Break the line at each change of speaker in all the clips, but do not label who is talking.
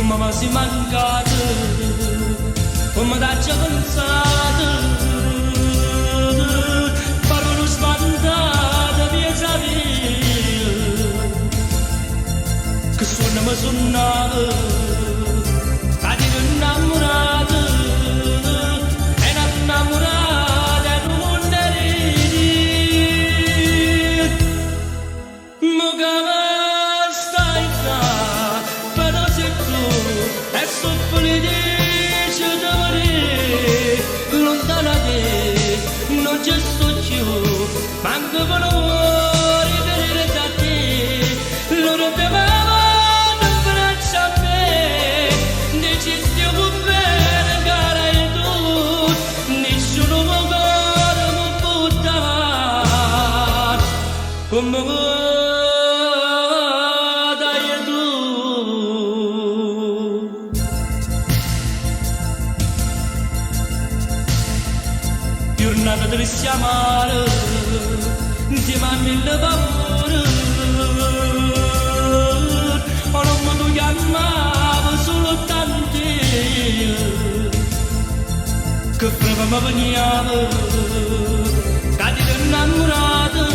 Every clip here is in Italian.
Mama si mancata, come da gioventata, parole sbandate via via, che suona mi suonava, stati innamorata, e innamorata non eri, ma stai qua, però sei tu, e soffri di lontana te, non ci sto più, manco per amore venire da te, loro bevevano in braccia a me, decisione bene cara e tu, nessuno mi vuole mi buttare, come dai tu. Giornata tristi amare, insieme a mille paure, o non mi tu chiamava solo tante, che prima mi veniva, che ti innamorata,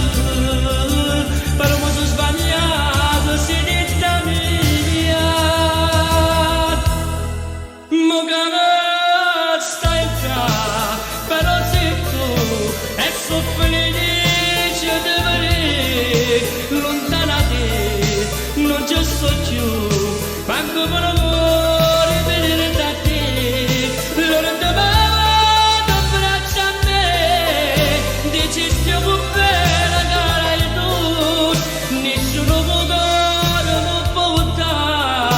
però mi sono sbagliata, sei detta mia, ma che stai qua, però e so felice di vedere lontana te, non ci sto più, manco per amore venire da te, loro davano in braccia a me, decisione bene cara e tu, nessuno mi vuole mi buttare,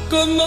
come